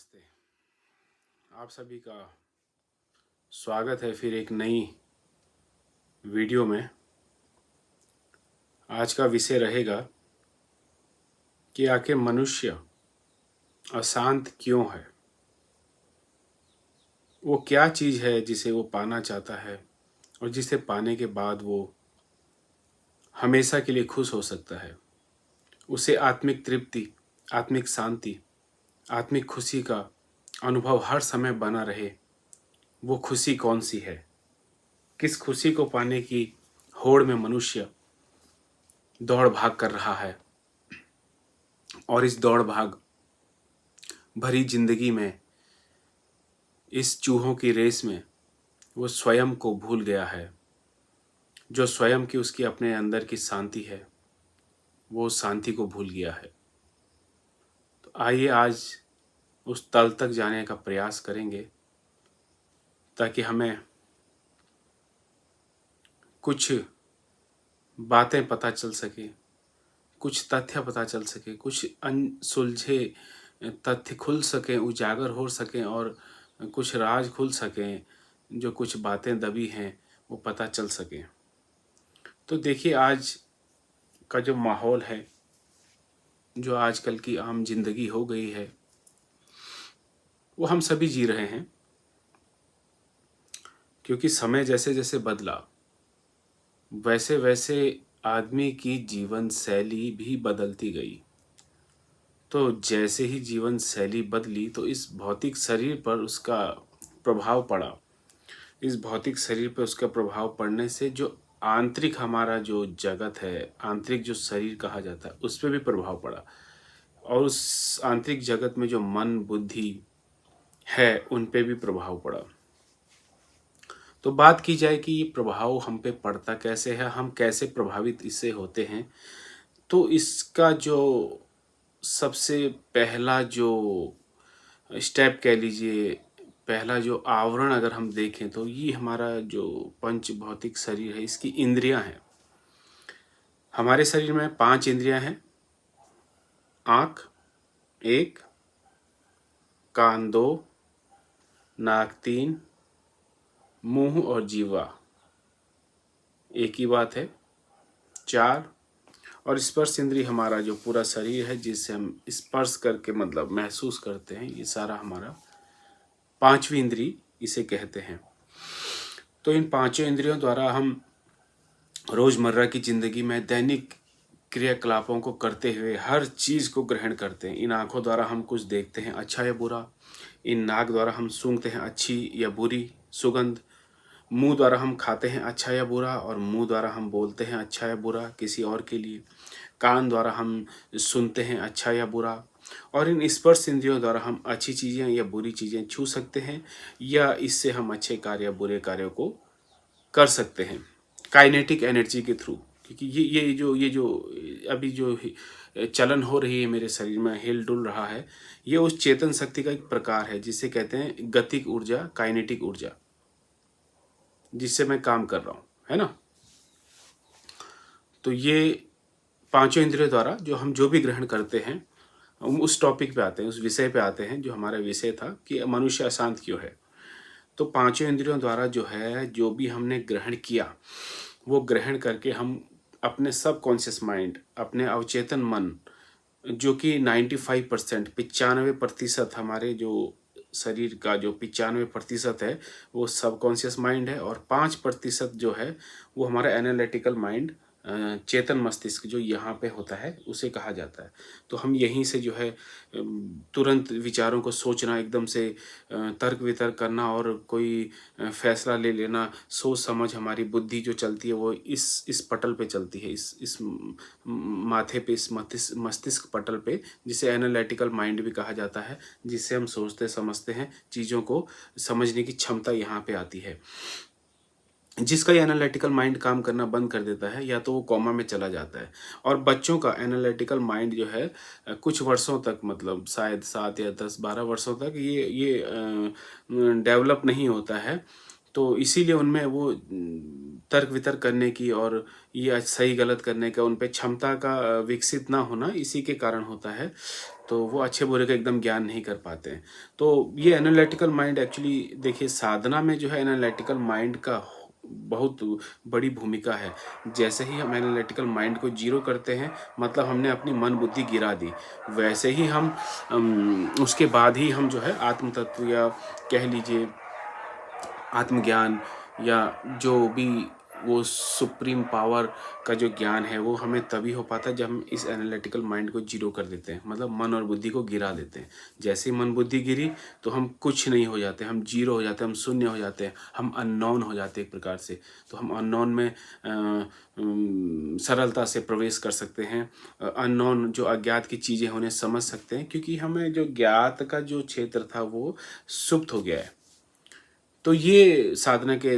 नमस्ते। आप सभी का स्वागत है फिर एक नई वीडियो में। आज का विषय रहेगा कि आखिर मनुष्य अशांत क्यों है। वो क्या चीज़ है जिसे वो पाना चाहता है और जिसे पाने के बाद वो हमेशा के लिए खुश हो सकता है। उसे आत्मिक तृप्ति, आत्मिक शांति, आत्मिक खुशी का अनुभव हर समय बना रहे। वो खुशी कौन सी है? किस खुशी को पाने की होड़ में मनुष्य दौड़ भाग कर रहा है और इस दौड़ भाग भरी जिंदगी में, इस चूहों की रेस में वो स्वयं को भूल गया है। जो स्वयं की उसकी अपने अंदर की शांति है, वो उस शांति को भूल गया है। तो आइए आज उस तल तक जाने का प्रयास करेंगे ताकि हमें कुछ बातें पता चल सके, कुछ तथ्य पता चल सके, कुछ अनसुलझे तथ्य खुल सकें, उजागर हो सकें और कुछ राज खुल सकें। जो कुछ बातें दबी हैं वो पता चल सकें। तो देखिए, आज का जो माहौल है, जो आजकल की आम जिंदगी हो गई है, वो हम सभी जी रहे हैं। क्योंकि समय जैसे जैसे बदला, वैसे वैसे आदमी की जीवन शैली भी बदलती गई। तो जैसे ही जीवन शैली बदली तो इस भौतिक शरीर पर उसका प्रभाव पड़ा। इस भौतिक शरीर पर उसका प्रभाव पड़ने से जो आंतरिक हमारा जो जगत है, आंतरिक जो शरीर कहा जाता है, उस पर भी प्रभाव पड़ा। और उस आंतरिक जगत में जो मन बुद्धि है, उन पे भी प्रभाव पड़ा। तो बात की जाए कि ये प्रभाव हम पे पड़ता कैसे है, हम कैसे प्रभावित इससे होते हैं। तो इसका जो सबसे पहला जो स्टेप कह लीजिए, पहला जो आवरण अगर हम देखें तो ये हमारा जो पंच भौतिक शरीर है, इसकी इंद्रियां हैं। हमारे शरीर में 5 इंद्रियां हैं। आँख 1, कान 2, नाक 3, मुंह और जीवा एक ही बात है 4, और स्पर्श इंद्रिय हमारा जो पूरा शरीर है, जिससे हम स्पर्श करके मतलब महसूस करते हैं, ये सारा हमारा 5वीं इंद्रिय इसे कहते हैं। तो इन पांचों इंद्रियों द्वारा हम रोजमर्रा की जिंदगी में दैनिक क्रियाकलापों को करते हुए हर चीज को ग्रहण करते हैं। इन आंखों द्वारा हम कुछ देखते हैं, अच्छा या बुरा। इन नाक द्वारा हम सूंघते हैं, अच्छी या बुरी सुगंध। मुंह द्वारा हम खाते हैं, अच्छा या बुरा, और मुंह द्वारा हम बोलते हैं, अच्छा या बुरा, किसी और के लिए। कान द्वारा हम सुनते हैं, अच्छा या बुरा। और इन स्पर्श इंद्रियों द्वारा हम अच्छी चीज़ें या बुरी चीज़ें छू सकते हैं, या इससे हम अच्छे कार्य या बुरे कार्यों को कर सकते हैं काइनेटिक एनर्जी के थ्रू। क्योंकि ये जो अभी जो चलन हो रही है मेरे शरीर में, हिल डुल रहा है, ये उस चेतन शक्ति का एक प्रकार है जिसे कहते हैं गतिक ऊर्जा, काइनेटिक ऊर्जा, जिससे मैं काम कर रहा हूँ, है ना। तो ये पांचों इंद्रियों द्वारा जो हम जो भी ग्रहण करते हैं, हम उस टॉपिक पे आते हैं, उस विषय पे आते हैं जो हमारा विषय था कि मनुष्य अशांत क्यों है। तो पांचों इंद्रियों द्वारा जो है, जो भी हमने ग्रहण किया, वो ग्रहण करके हम अपने सब कॉन्शियस माइंड, अपने अवचेतन मन, जो कि 95% 95% हमारे जो शरीर का जो 95% है, वो सब कॉन्शियस माइंड है। और 5% जो है वो हमारा एनालिटिकल माइंड, चेतन मस्तिष्क जो यहाँ पे होता है, उसे कहा जाता है। तो हम यहीं से जो है तुरंत विचारों को सोचना, एकदम से तर्क वितर्क करना और कोई फैसला ले लेना, सोच समझ हमारी बुद्धि जो चलती है वो इस पटल पे चलती है, इस माथे पे, इस मस्तिष्क पटल पे, जिसे एनालिटिकल माइंड भी कहा जाता है, जिससे हम सोचते समझते हैं, चीज़ों को समझने की क्षमता यहाँ पे आती है। जिसका ये एनालिटिकल माइंड काम करना बंद कर देता है, या तो वो कोमा में चला जाता है। और बच्चों का एनालिटिकल माइंड जो है कुछ वर्षों तक, मतलब शायद 7 या 10-12 वर्षों तक ये डेवलप नहीं होता है। तो इसीलिए उनमें वो तर्क वितर्क करने की और ये सही गलत करने का उन पे क्षमता का विकसित ना होना इसी के कारण होता है। तो वो अच्छे बुरे का एकदम ज्ञान नहीं कर पाते हैं। तो ये एनालिटिकल माइंड एक्चुअली देखिए साधना में जो है एनालिटिकल माइंड का बहुत बड़ी भूमिका है। जैसे ही हम एनालिटिकल माइंड को ज़ीरो करते हैं मतलब हमने अपनी मन बुद्धि गिरा दी। वैसे ही हम उसके बाद ही हम जो है आत्म तत्व या कह लीजिए आत्मज्ञान या जो भी वो सुप्रीम पावर का जो ज्ञान है वो हमें तभी हो पाता है जब हम इस एनालिटिकल माइंड को जीरो कर देते हैं, मतलब मन और बुद्धि को गिरा देते हैं। जैसे ही मन बुद्धि गिरी तो हम कुछ नहीं हो जाते, हम जीरो हो जाते हैं, हम शून्य हो जाते हैं, हम अननोन हो जाते हैं एक प्रकार से। तो हम अननोन में सरलता से प्रवेश कर सकते हैं, अननोन जो अज्ञात की चीज़ें हैं उन्हें समझ सकते हैं, क्योंकि हमें जो ज्ञात का जो क्षेत्र था वो सुप्त हो गया है। तो ये साधना के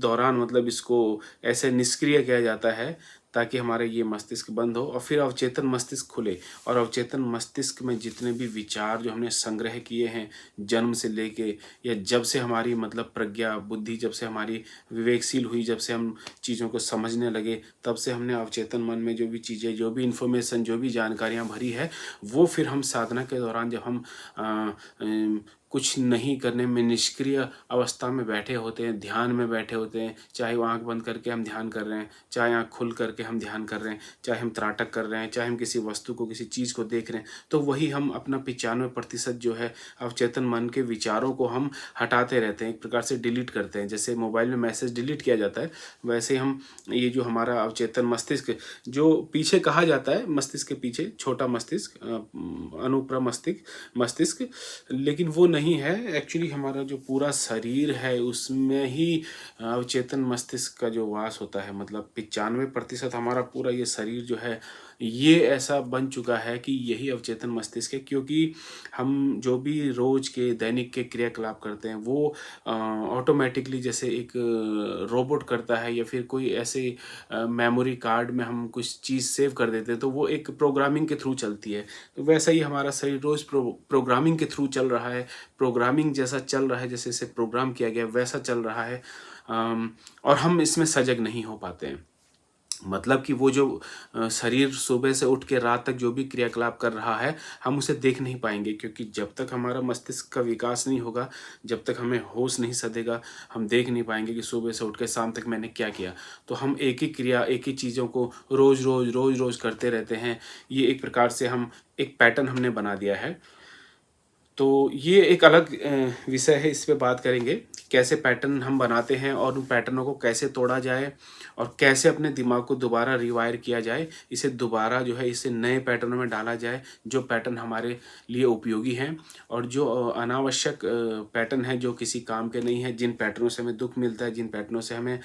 दौरान मतलब इसको ऐसे निष्क्रिय किया जाता है ताकि हमारे ये मस्तिष्क बंद हो और फिर अवचेतन मस्तिष्क खुले। और अवचेतन मस्तिष्क में जितने भी विचार जो हमने संग्रह किए हैं जन्म से लेके या जब से हमारी मतलब प्रज्ञा बुद्धि जब से हमारी विवेकशील हुई, जब से हम चीज़ों को समझने लगे, तब से हमने अवचेतन मन में जो भी चीज़ें जो भी इन्फॉर्मेशन जो भी जानकारियाँ भरी है वो फिर हम साधना के दौरान जब हम कुछ नहीं करने में निष्क्रिय अवस्था में बैठे होते हैं, ध्यान में बैठे होते हैं, चाहे वो आँख बंद करके हम ध्यान कर रहे हैं, चाहे आँख खुल करके हम ध्यान कर रहे हैं, चाहे हम त्राटक कर रहे हैं, चाहे हम किसी वस्तु को किसी चीज़ को देख रहे हैं, तो वही हम अपना 95% जो है अवचेतन मन के विचारों को हम हटाते रहते हैं, एक प्रकार से डिलीट करते हैं। जैसे मोबाइल में मैसेज डिलीट किया जाता है वैसे हम ये जो हमारा अवचेतन मस्तिष्क जो पीछे कहा जाता है, मस्तिष्क के पीछे छोटा मस्तिष्क अनुप्रा मस्तिष्क मस्तिष्क, लेकिन वो नहीं है एक्चुअली। हमारा जो पूरा शरीर है उसमें ही अवचेतन मस्तिष्क का जो वास होता है, मतलब 95% हमारा पूरा ये शरीर जो है ये ऐसा बन चुका है कि यही अवचेतन मस्तिष्क है। क्योंकि हम जो भी रोज के दैनिक के क्रियाकलाप करते हैं वो ऑटोमेटिकली जैसे एक रोबोट करता है या फिर कोई ऐसे मेमोरी कार्ड में हम कुछ चीज़ सेव कर देते हैं तो वो एक प्रोग्रामिंग के थ्रू चलती है। तो वैसा ही हमारा शरीर रोज़ प्रोग्रामिंग के थ्रू चल रहा है, प्रोग्रामिंग जैसा चल रहा है, जैसे इसे प्रोग्राम किया गया वैसा चल रहा है। और हम इसमें सजग नहीं हो पाते हैं। मतलब कि वो जो शरीर सुबह से उठ के रात तक जो भी क्रियाकलाप कर रहा है हम उसे देख नहीं पाएंगे, क्योंकि जब तक हमारा मस्तिष्क का विकास नहीं होगा, जब तक हमें होश नहीं सधेगा, हम देख नहीं पाएंगे कि सुबह से उठ के शाम तक मैंने क्या किया। तो हम एक ही क्रिया एक ही चीज़ों को रोज़ रोज़ रोज़ रोज़ करते रहते हैं। ये एक प्रकार से हम एक पैटर्न हमने बना दिया है। तो ये एक अलग विषय है, इस पे बात करेंगे कैसे पैटर्न हम बनाते हैं और उन पैटर्नों को कैसे तोड़ा जाए और कैसे अपने दिमाग को दोबारा रिवायर किया जाए, इसे दोबारा जो है इसे नए पैटर्नों में डाला जाए जो पैटर्न हमारे लिए उपयोगी हैं। और जो अनावश्यक पैटर्न है जो किसी काम के नहीं है, जिन पैटर्नों से हमें दुख मिलता है, जिन पैटर्नों से हमें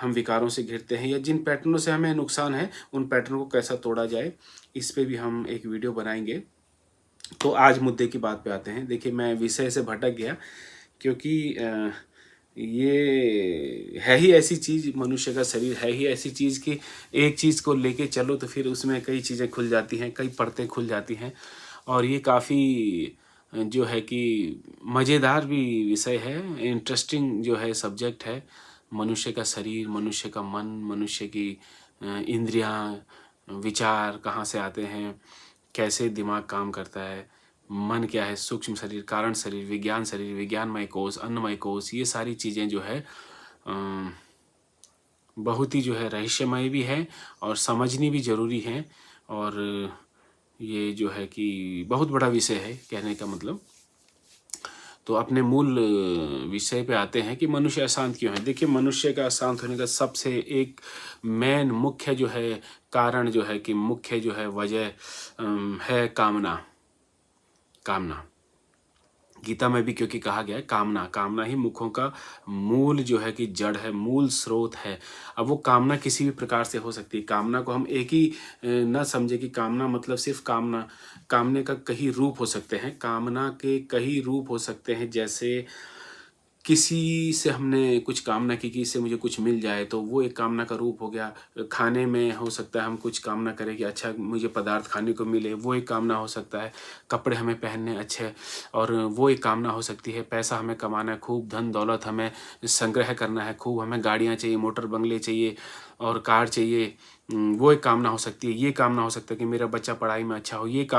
हम विकारों से घिरते हैं या जिन पैटर्नों से हमें नुकसान है, उन पैटर्नों को कैसा तोड़ा जाए, इस पे भी हम एक वीडियो बनाएंगे। तो आज मुद्दे की बात पे आते हैं। देखिए मैं विषय से भटक गया क्योंकि ये है ही ऐसी चीज़, मनुष्य का शरीर है ही ऐसी चीज़ कि एक चीज़ को लेके चलो तो फिर उसमें कई चीज़ें खुल जाती हैं, कई परतें खुल जाती हैं। और ये काफ़ी जो है कि मज़ेदार भी विषय है, इंटरेस्टिंग जो है सब्जेक्ट है। मनुष्य का शरीर, मनुष्य का मन, मनुष्य की इंद्रियाँ, विचार कहाँ से आते हैं, कैसे दिमाग काम करता है, मन क्या है, सूक्ष्म शरीर, कारण शरीर, विज्ञानमय कोश, अन्नमय कोश, ये सारी चीज़ें जो है बहुत ही जो है रहस्यमय भी है और समझनी भी ज़रूरी है। और ये जो है कि बहुत बड़ा विषय है कहने का मतलब। तो अपने मूल विषय पे आते हैं कि मनुष्य अशांत क्यों है। देखिए मनुष्य का अशांत होने का सबसे एक मेन मुख्य जो है कारण जो है कि मुख्य जो है वजह है कामना। कामना गीता में भी क्योंकि कहा गया है कामना, कामना ही मुखों का मूल जो है कि जड़ है, मूल स्रोत है। अब वो कामना किसी भी प्रकार से हो सकती है। कामना को हम एक ही न समझे कि कामना मतलब सिर्फ कामना, कामने का कई रूप हो सकते हैं, कामना के कई रूप हो सकते हैं। जैसे किसी से हमने कुछ कामना की कि इससे मुझे कुछ मिल जाए, तो वो एक कामना का रूप हो गया। खाने में हो सकता है हम कुछ कामना करें कि अच्छा मुझे पदार्थ खाने को मिले, वो एक कामना हो सकता है। कपड़े हमें पहनने अच्छे, और वो एक कामना हो सकती है। पैसा हमें कमाना है, खूब धन दौलत हमें संग्रह करना है, खूब हमें गाड़ियाँ चाहिए, मोटर बंगले चाहिए और कार चाहिए, वो एक कामना हो सकती है। ये कामना हो सकता है कि मेरा बच्चा पढ़ाई में अच्छा हो, ये काम